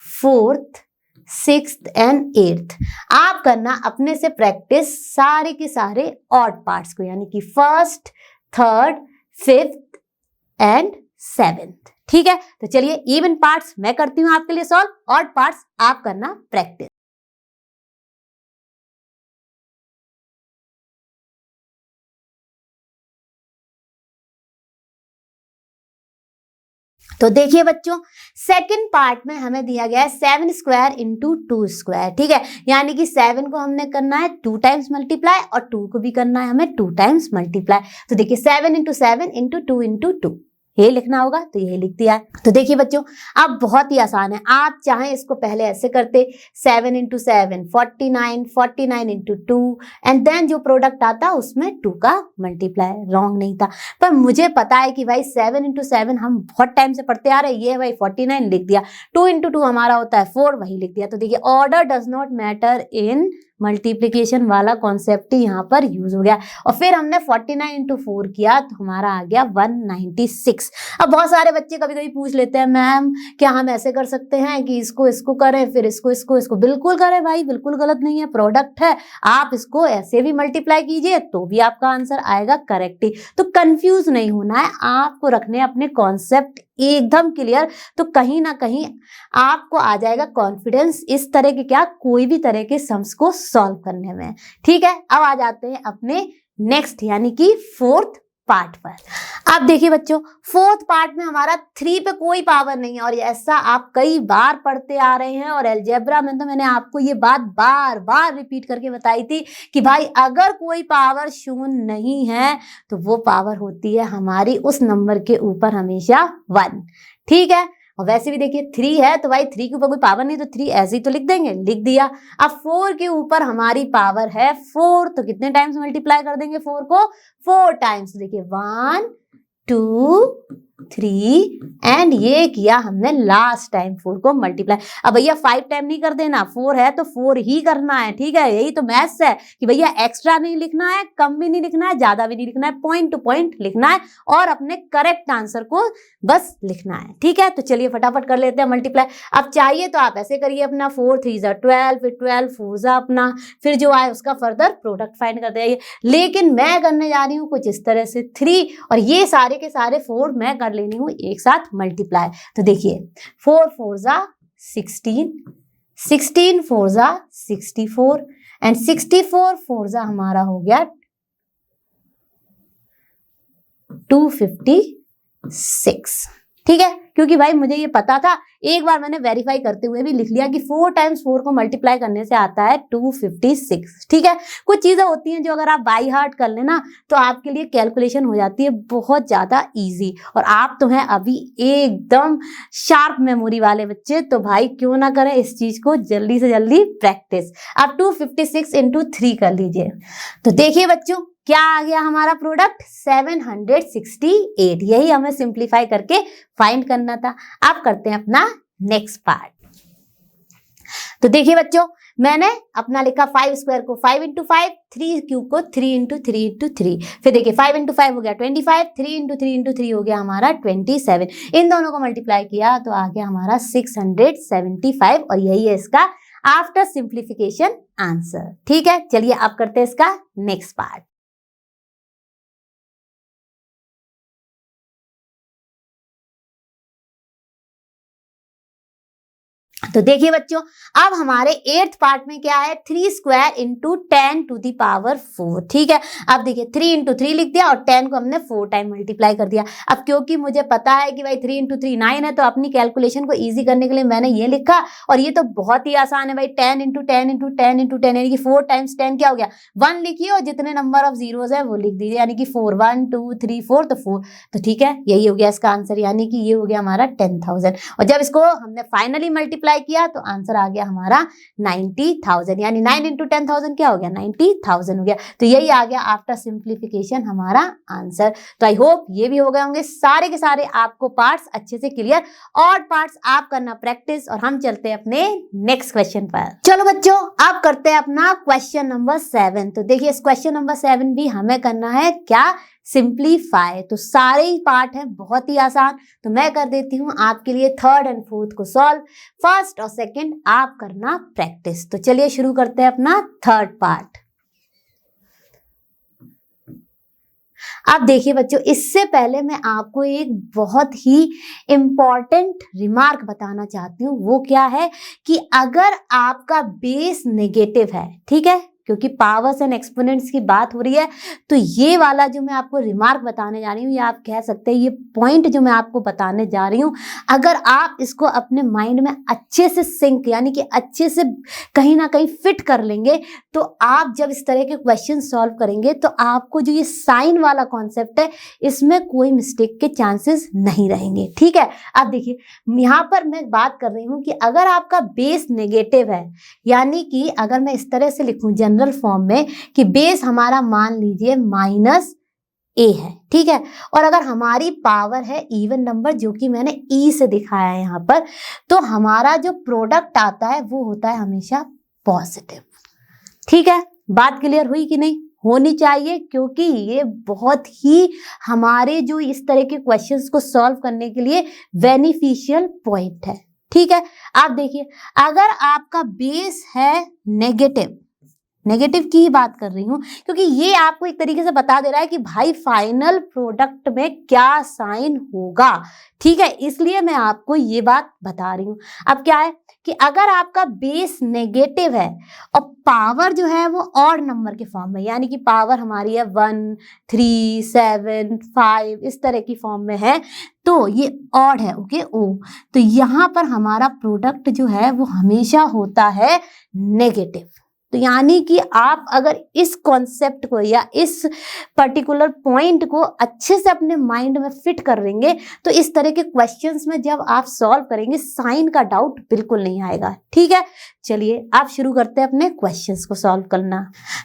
4th, 6th and 8th। आप करना अपने से प्रैक्टिस सारे के सारे ऑड पार्ट्स को, यानी कि 1st, 3rd, 5th and 7th, ठीक है। तो चलिए इवन पार्ट्स मैं करती हूं आपके लिए सॉल्व, ऑड पार्ट्स आप करना प्रैक्टिस। तो देखिए बच्चों 2nd पार्ट में हमें दिया गया है 7 स्क्वायर इंटू 2 स्क्वायर, ठीक है। यानी कि 7 को हमने करना है 2 टाइम्स मल्टीप्लाई और 2 को भी करना है हमें 2 टाइम्स मल्टीप्लाई। तो देखिए 7 इंटू 7 इंटू 2 इंटू 2 ये लिखना होगा, तो यही लिख दिया है। तो देखिए बच्चों अब बहुत ही आसान है, आप चाहें इसको पहले ऐसे करते 7 इंटू 7 49, 49 इंटू 2 एंड देन जो प्रोडक्ट आता उसमें 2 का मल्टीप्लाई, रॉन्ग नहीं था। पर मुझे पता है कि भाई 7 इंटू 7 हम बहुत टाइम से पढ़ते आ रहे हैं, ये भाई 49 लिख दिया, 2 इंटू 2 हमारा होता है 4, वही लिख दिया। तो देखिए order does not matter in multiplication वाला कॉन्सेप्ट ही यहाँ पर यूज हो गया। और फिर हमने 49 इंटू 4 किया तो हमारा आ गया 196। अब बहुत सारे बच्चे कभी कभी पूछ लेते हैं मैम क्या हम ऐसे कर सकते हैं कि इसको इसको करें फिर इसको इसको इसको। बिल्कुल करें भाई, बिल्कुल गलत नहीं है, प्रोडक्ट है, आप इसको ऐसे भी मल्टीप्लाई कीजिए तो भी आपका आंसर आएगा करेक्ट ही। तो कंफ्यूज नहीं होना है, आपको रखने अपने कॉन्सेप्ट एकदम क्लियर, तो कहीं ना कहीं आपको आ जाएगा कॉन्फिडेंस इस तरह के क्या कोई भी तरह के सम्स को सॉल्व करने में, ठीक है। अब आ जाते हैं अपने नेक्स्ट यानी कि 4th पार्ट पर। अब देखिए बच्चों 4th पार्ट में हमारा 3 पे कोई पावर नहीं है और ऐसा आप कई बार पढ़ते आ रहे हैं और अलजेब्रा में तो मैंने आपको ये बात बार बार रिपीट करके बताई थी कि भाई अगर कोई पावर शून्य नहीं है तो वो पावर होती है हमारी उस नंबर के ऊपर हमेशा 1, ठीक है। और वैसे भी देखिए 3 है तो भाई 3 के ऊपर कोई पावर नहीं तो 3 ऐसे ही तो लिख देंगे, लिख दिया। अब 4 के ऊपर हमारी पावर है 4 तो कितने टाइम्स मल्टीप्लाई कर देंगे 4 को, 4 टाइम्स। देखिए 1, 2, 3 एंड ये किया हमने लास्ट टाइम 4 को मल्टीप्लाई। अब भैया 5 टाइम नहीं कर देना, 4 है तो 4 ही करना है, ठीक है। यही तो मैथ्स है कि भैया एक्स्ट्रा नहीं लिखना है, कम भी नहीं लिखना है, ज्यादा भी नहीं लिखना है, पॉइंट टू पॉइंट लिखना है और अपने करेक्ट आंसर को बस लिखना है, ठीक है। तो चलिए फटाफट कर लेते हैं मल्टीप्लाई। अब चाहिए तो आप ऐसे करिए अपना 4 3 12, फिर 12 4 अपना, फिर जो आए उसका फर्दर प्रोडक्ट फाइंड करते जाइए। लेकिन मैं करने जा रही हूँ कुछ इस तरह से 3 और ये सारे के सारे 4 मैं कर लेनी हूँ एक साथ मल्टीप्लाई। तो देखिए 4 4 16, 16 4 64 एंड 64 4 हमारा हो गया 256, ठीक है। क्योंकि भाई मुझे ये पता था, एक बार मैंने वेरीफाई करते हुए भी लिख लिया कि 4 टाइम्स 4 को मल्टीप्लाई करने से आता है 256, ठीक है। कुछ चीजें होती हैं जो अगर आप बाई हार्ट कर लेना तो आपके लिए कैलकुलेशन हो जाती है बहुत ज्यादा इजी। और आप तो हैं अभी एकदम शार्प मेमोरी वाले बच्चे, तो भाई क्यों ना करें इस चीज को जल्दी से जल्दी प्रैक्टिस। अब 256 इंटू 3 कर लीजिए। तो देखिए बच्चों क्या आ गया हमारा प्रोडक्ट 768। यही हमें सिंप्लीफाई करके फाइंड करना था। अब करते हैं अपना नेक्स्ट पार्ट। तो देखिए बच्चों, मैंने अपना लिखा 5 स्क्वायर को 5 इंटू 5, 3 क्यूब को 3 इंटू 3 इंटू 3। फिर देखिए 5 इंटू 5 हो गया 25, 3 इंटू 3 इंटू 3 हो गया हमारा 27। इन दोनों को मल्टीप्लाई किया तो आ गया हमारा 675 और यही है इसका आफ्टर सिंप्लीफिकेशन आंसर। ठीक है, चलिए अब करते हैं इसका नेक्स्ट पार्ट। तो देखिए बच्चों, अब हमारे 8th पार्ट में क्या है, 3 square into 10 to the power 4। ठीक है, अब देखिए 3 इंटू 3 लिख दिया और 10 को हमने 4 टाइम मल्टीप्लाई कर दिया। अब क्योंकि मुझे पता है कि भाई 3 इंटू 3 9 है, तो अपनी कैलकुलेशन को इजी करने के लिए मैंने ये लिखा। और ये तो बहुत ही आसान है भाई, 10 इंटू 10 इंटू 10 इंटू 10 यानी कि 4 टाइम्स 10 क्या हो गया 1 लिखिए और जितने नंबर ऑफ जीरोज है वो लिख दीजिए, यानी कि 4 1 2 3 4 तो 4। तो ठीक है, यही हो गया इसका आंसर, यानी कि ये हो गया हमारा 10,000। और जब इसको हमने फाइनली मल्टीप्लाई किया तो आंसर आ गया हमारा 90,000, यानी 9 इंटू 10,000 क्या हो गया 90,000 हो गया। तो यही आ गया आफ्टर सिंप्लीफिकेशन हमारा आंसर। तो आई होप ये भी हो गए होंगे सारे के सारे आपको पार्ट्स अच्छे से क्लियर। और पार्ट्स आप करना प्रैक्टिस और हम चलते हैं अपने नेक्स्ट क्वेश्चन पर। चलो बच्चों, अब करते हैं अपना क्वेश्चन नंबर 7। तो देखिए इस क्वेश्चन नंबर 7 भी हमें करना है क्या, सिंप्लीफाई। तो सारे ही पार्ट हैं बहुत ही आसान, तो मैं कर देती हूँ आपके लिए 3rd एंड 4th को सॉल्व, 1st और 2nd आप करना प्रैक्टिस। तो चलिए शुरू करते हैं अपना 3rd पार्ट। अब देखिए बच्चों, इससे पहले मैं आपको एक बहुत ही इंपॉर्टेंट रिमार्क बताना चाहती हूँ। वो क्या है कि अगर आपका बेस नेगेटिव है, ठीक है, क्योंकि पावर्स एंड एक्सपोनेंट्स की बात हो रही है, तो ये वाला जो मैं आपको रिमार्क बताने जा रही हूँ, या आप कह सकते हैं ये पॉइंट जो मैं आपको बताने जा रही हूँ, अगर आप इसको अपने माइंड में अच्छे से सिंक यानी कि अच्छे से कहीं ना कहीं फिट कर लेंगे, तो आप जब इस तरह के क्वेश्चन सॉल्व करेंगे तो आपको जो ये साइन वाला कॉन्सेप्ट है इसमें कोई मिस्टेक के चांसेस नहीं रहेंगे। ठीक है, अब देखिए यहाँ पर मैं बात कर रही हूँ कि अगर आपका बेस नेगेटिव है, यानी कि अगर मैं इस तरह से लिखूं जनरल फॉर्म में कि बेस हमारा मान लीजिए -a है, ठीक है, और अगर हमारी पावर है इवन नंबर जो कि मैंने e से दिखाया है यहाँ पर, तो हमारा जो प्रोडक्ट आता है वो होता है हमेशा पॉजिटिव। ठीक है, बात क्लियर हुई कि नहीं, होनी चाहिए, क्योंकि ये बहुत ही हमारे जो इस तरह के क्वेश्चंस को सॉल्व करने के लिए बेनिफिशियल पॉइंट है। ठीक है, आप देखिए अगर आपका बेस है नेगेटिव की ही बात कर रही हूं, क्योंकि ये आपको एक तरीके से बता दे रहा है कि भाई फाइनल प्रोडक्ट में क्या साइन होगा। ठीक है, इसलिए मैं आपको ये बात बता रही हूं। अब क्या है कि अगर आपका बेस नेगेटिव है और पावर जो है वो ऑड नंबर के फॉर्म में, यानी कि पावर हमारी है 1 3 7 5 इस तरह की फॉर्म में है, तो ये ऑड है, ओके ओ, तो यहाँ पर हमारा प्रोडक्ट जो है वो हमेशा होता है नेगेटिव। तो यानी कि आप अगर इस कॉन्सेप्ट को या इस पर्टिकुलर पॉइंट को अच्छे से अपने माइंड में फिट कर लेंगे, तो इस तरह के क्वेश्चंस में जब आप सॉल्व करेंगे साइन का डाउट बिल्कुल नहीं आएगा। ठीक है, चलिए आप शुरू करते हैं अपने क्वेश्चंस को सॉल्व करना।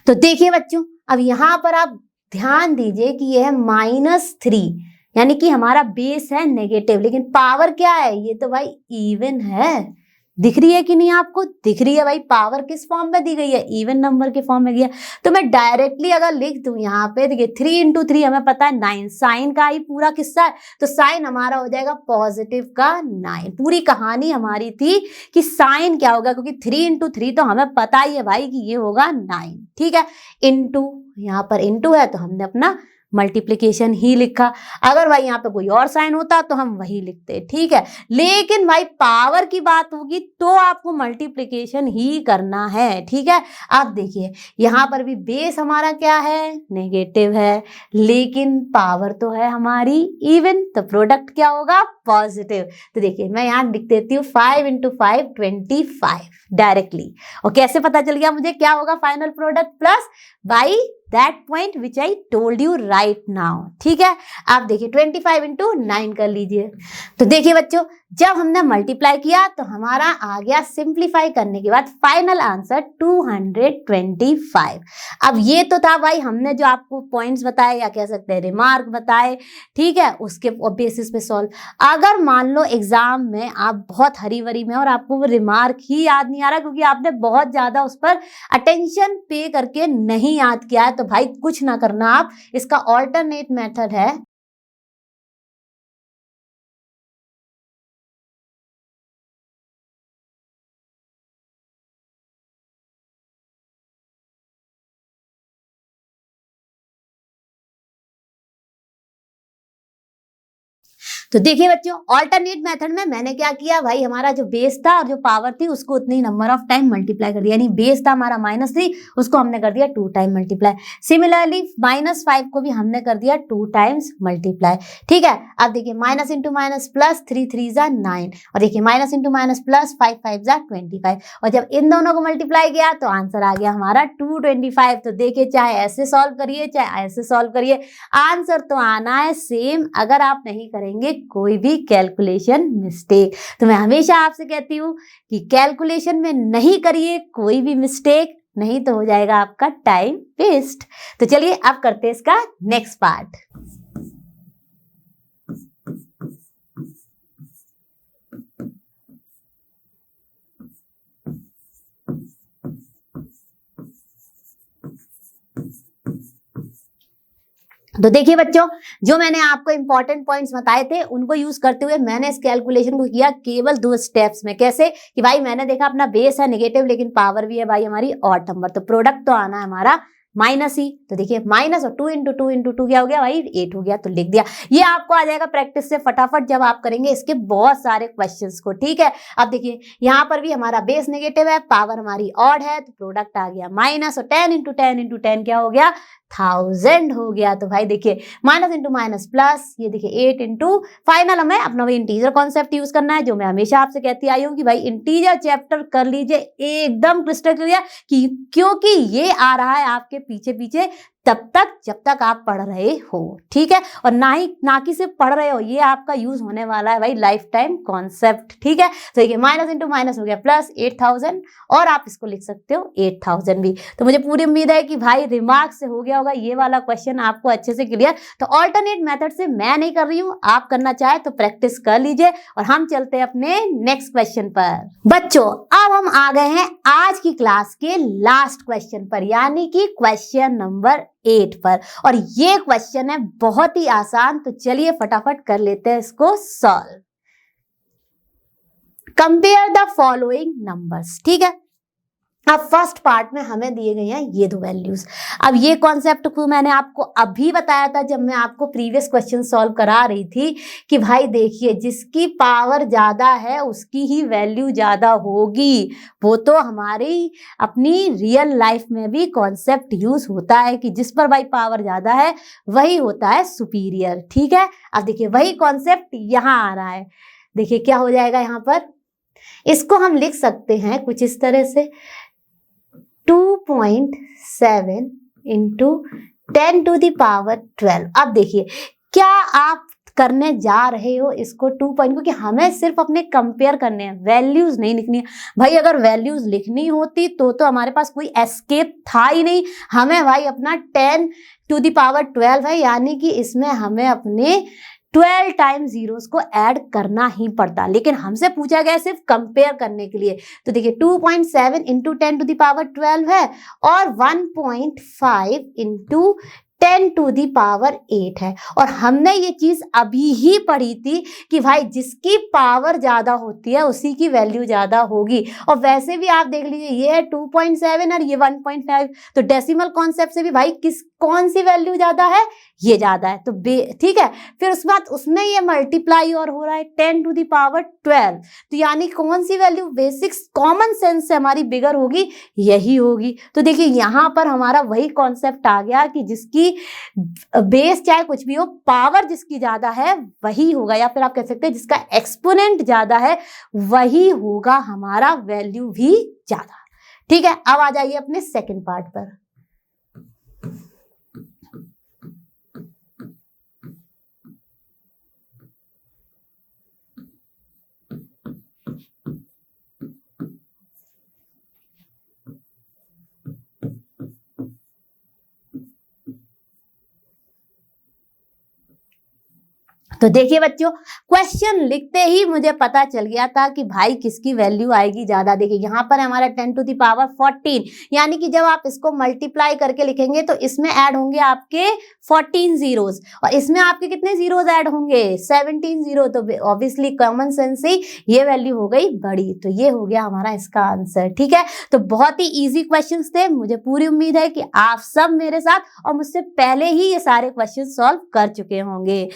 तो देखिए बच्चों, अब यहाँ पर आप ध्यान दीजिए कि यह है -3, यानी कि हमारा बेस है नेगेटिव, लेकिन पावर क्या है, ये तो भाई इवन है। दिख रही है कि नहीं, आपको दिख रही है भाई, पावर किस फॉर्म में दी गई है, इवन नंबर के फॉर्म में गया। तो मैं डायरेक्टली अगर लिख दूं यहाँ पे, देखिए 3 इंटू 3 हमें पता है 9, साइन का ही पूरा किस्सा है, तो साइन हमारा हो जाएगा पॉजिटिव का 9। पूरी कहानी हमारी थी कि साइन क्या होगा, क्योंकि 3 इंटू 3 तो हमें पता ही है भाई कि ये होगा 9। ठीक है, इंटू, यहाँ पर इंटू है तो हमने अपना मल्टीप्लिकेशन ही लिखा। अगर भाई यहाँ पे कोई और साइन होता तो हम वही लिखते। ठीक है, लेकिन भाई पावर की बात होगी तो आपको मल्टीप्लिकेशन ही करना है। ठीक है, आप देखिए यहाँ पर भी बेस हमारा क्या है, नेगेटिव है, लेकिन पावर तो है हमारी इवन, तो प्रोडक्ट क्या होगा, पॉजिटिव। तो देखिए मैं यहाँ लिख देती हूँ 5 इंटू 5 25 डायरेक्टली। और कैसे पता चल गया मुझे क्या होगा final product, plus by that point which I told you right now. ठीक है, आप देखिए 25 इंटू 9 कर लीजिए। तो देखिए बच्चों, जब हमने मल्टीप्लाई किया तो हमारा आ गया सिंप्लीफाई करने के बाद फाइनल आंसर 225। अब ये तो था भाई हमने जो आपको पॉइंट्स बताए या कह सकते हैं रिमार्क बताए, ठीक है, उसके बेसिस पे सॉल्व। अगर मान लो एग्जाम में आप बहुत हरी भरी में और आपको वो रिमार्क ही याद नहीं आ रहा क्योंकि आपने बहुत ज्यादा उस पर अटेंशन पे करके नहीं याद किया है, तो भाई कुछ ना करना, आप इसका ऑल्टरनेट मेथड है, तो देखिए बच्चों ऑल्टरनेट मेथड में मैंने क्या किया भाई, हमारा जो बेस था और जो पावर थी उसको उतनी नंबर ऑफ टाइम मल्टीप्लाई कर दिया, यानी बेस था हमारा -3 उसको हमने कर दिया 2 टाइम मल्टीप्लाई। सिमिलरली -5 को भी हमने कर दिया 2 टाइम्स मल्टीप्लाई। ठीक है, अब देखिए माइनस इंटू माइनस प्लस 3 3 जा 9 और देखिए माइनस इंटू माइनस प्लस 5 5 जा 25 और जब इन दोनों को मल्टीप्लाई किया तो आंसर आ गया हमारा 225। तो देखिए चाहे ऐसे सॉल्व करिए चाहे ऐसे सॉल्व करिए, आंसर तो आना है सेम, अगर आप नहीं करेंगे कोई भी कैलकुलेशन मिस्टेक। तो मैं हमेशा आपसे कहती हूँ कि कैलकुलेशन में नहीं करिए कोई भी मिस्टेक, नहीं तो हो जाएगा आपका टाइम वेस्ट। तो चलिए अब करते हैं इसका नेक्स्ट पार्ट। तो देखिए बच्चों, जो मैंने आपको इंपॉर्टेंट पॉइंट्स बताए थे उनको यूज करते हुए मैंने इस कैलकुलेशन को किया केवल 2 स्टेप्स में। कैसे कि भाई मैंने देखा अपना बेस है नेगेटिव लेकिन पावर भी है भाई हमारी ऑड नंबर, तो प्रोडक्ट तो आना है हमारा माइनस ही। तो देखिए माइनस और 2 इंटू 2 इंटू 2 क्या हो गया भाई 8 हो गया, तो लिख दिया। ये आपको आ जाएगा प्रैक्टिस से फटाफट जब आप करेंगे इसके बहुत सारे क्वेश्चंस को। ठीक है, अब देखिए यहाँ पर भी हमारा बेस नेगेटिव है, पावर हमारी ऑड है, तो प्रोडक्ट आ गया माइनस और 10 इंटू 10 इंटू 10 क्या हो गया 1000 हो गया। तो भाई देखिए माइनस इंटू माइनस प्लस, ये देखिए 8 इंटू, फाइनल हमें अपना वही इंटीजर कॉन्सेप्ट यूज करना है जो मैं हमेशा आपसे कहती आई हूँ कि भाई इंटीजर चैप्टर कर लीजिए एकदम क्रिस्टल क्लियर, कि क्योंकि ये आ रहा है आपके पीछे पीछे तब तक जब तक आप पढ़ रहे हो। ठीक है, और ना कि सिर्फ पढ़ रहे हो, ये आपका यूज होने वाला है भाई लाइफ टाइम कॉन्सेप्ट। ठीक है, तो देखिए माइनस इंटू माइनस हो गया प्लस 8000 और आप इसको लिख सकते हो 8000 भी। तो मुझे पूरी उम्मीद है कि भाई रिमार्क से हो गया होगा ये वाला क्वेश्चन आपको अच्छे से क्लियर। तो ऑल्टरनेट मेथड से मैं नहीं कर रही हूँ, आप करना चाहे तो प्रैक्टिस कर लीजिए और हम चलते हैं अपने नेक्स्ट क्वेश्चन पर। बच्चों अब हम आ गए हैं आज की क्लास के लास्ट क्वेश्चन पर, यानी कि क्वेश्चन नंबर 8 पर, और ये क्वेश्चन है बहुत ही आसान। तो चलिए फटाफट कर लेते हैं इसको solve. Compare the following numbers. ठीक है, अब फर्स्ट पार्ट में हमें दिए गए हैं ये 2 वैल्यूज। अब ये कॉन्सेप्ट को मैंने आपको अभी बताया था जब मैं आपको प्रीवियस क्वेश्चन सॉल्व करा रही थी कि भाई देखिए जिसकी पावर ज्यादा है उसकी ही वैल्यू ज्यादा होगी। वो तो हमारी अपनी रियल लाइफ में भी कॉन्सेप्ट यूज होता है कि जिस पर भाई पावर ज्यादा है वही होता है सुपीरियर। ठीक है, अब देखिए वही कॉन्सेप्ट यहाँ आ रहा है। देखिए क्या हो जाएगा यहाँ पर, इसको हम लिख सकते हैं कुछ इस तरह से 2.7 इंटू 10 टू द पावर 12। अब देखिए क्या आप करने जा रहे हो इसको 2 पॉइंट, क्योंकि हमें सिर्फ अपने कंपेयर करने हैं, वैल्यूज नहीं लिखनी है भाई। अगर वैल्यूज लिखनी होती तो हमारे पास कोई एस्केप था ही नहीं। हमें भाई अपना 10 टू द पावर 12 है, यानी कि इसमें हमें अपने 12 टाइम जीरोस को ऐड करना ही पड़ता, लेकिन हमसे पूछा गया सिर्फ कंपेयर करने के लिए। तो देखिए 2.7 इंटू 10 टू द पावर 12 है और 1.5 इंटू 10 टू दी पावर 8 है। और हमने ये चीज अभी ही पढ़ी थी कि भाई जिसकी पावर ज्यादा होती है उसी की वैल्यू ज्यादा होगी। और वैसे भी आप देख लीजिए ये है 2.7 और ये 1.5, तो डेसिमल कॉन्सेप्ट से भी भाई कौन सी वैल्यू ज्यादा है, ये ज्यादा है। तो ठीक है, फिर उसके बाद उसमें ये मल्टीप्लाई और हो रहा है 10 टू दी पावर 12, तो यानी कौन सी वैल्यू बेसिक्स कॉमन सेंस से हमारी बिगर होगी, यही होगी। तो देखिए यहां पर हमारा वही कॉन्सेप्ट आ गया कि जिसकी बेस चाहे कुछ भी हो, पावर जिसकी ज्यादा है वही होगा, या फिर आप कह सकते हैं जिसका एक्सपोनेंट ज्यादा है वही होगा हमारा वैल्यू भी ज्यादा। ठीक है, अब आ जाइए अपने सेकंड पार्ट पर। तो देखिए बच्चों, क्वेश्चन लिखते ही मुझे पता चल गया था कि भाई किसकी वैल्यू आएगी ज्यादा। देखिए यहाँ पर हमारा 10 टू द पावर 14, यानी कि जब आप इसको मल्टीप्लाई करके लिखेंगे तो इसमें ऐड होंगे आपके 14 जीरोस, और इसमें आपके कितने जीरोस ऐड होंगे? 17 जीरो। तो ऑब्वियसली कॉमन सेंस से ये वैल्यू हो गई बड़ी, तो ये हो गया हमारा इसका आंसर। ठीक है, तो बहुत ही इजी क्वेश्चंस थे। मुझे पूरी उम्मीद है कि आप सब मेरे साथ और मुझसे पहले ही ये सारे क्वेश्चन सॉल्व कर चुके होंगे,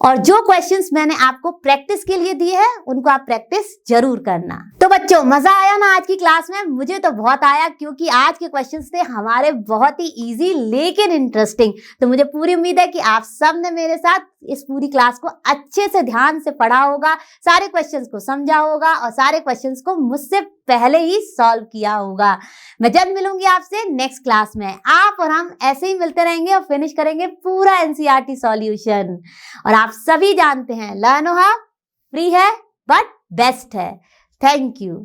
और जो क्वेश्चंस मैंने आपको प्रैक्टिस के लिए दिए हैं उनको आप प्रैक्टिस जरूर करना। तो बच्चों, मजा आया ना आज की क्लास में? मुझे तो बहुत आया, क्योंकि आज के क्वेश्चंस थे हमारे बहुत ही इजी लेकिन इंटरेस्टिंग। तो मुझे पूरी उम्मीद है कि आप सब ने मेरे साथ इस पूरी क्लास को अच्छे से ध्यान से पढ़ा होगा, सारे क्वेश्चंस को समझा होगा और सारे क्वेश्चंस को मुझसे पहले ही सॉल्व किया होगा। मैं जल्द मिलूंगी आपसे नेक्स्ट क्लास में। आप और हम ऐसे ही मिलते रहेंगे और फिनिश करेंगे पूरा एनसीईआरटी सॉल्यूशन। और आप सभी जानते हैं लर्नो हब फ्री है बट बेस्ट है। Thank you.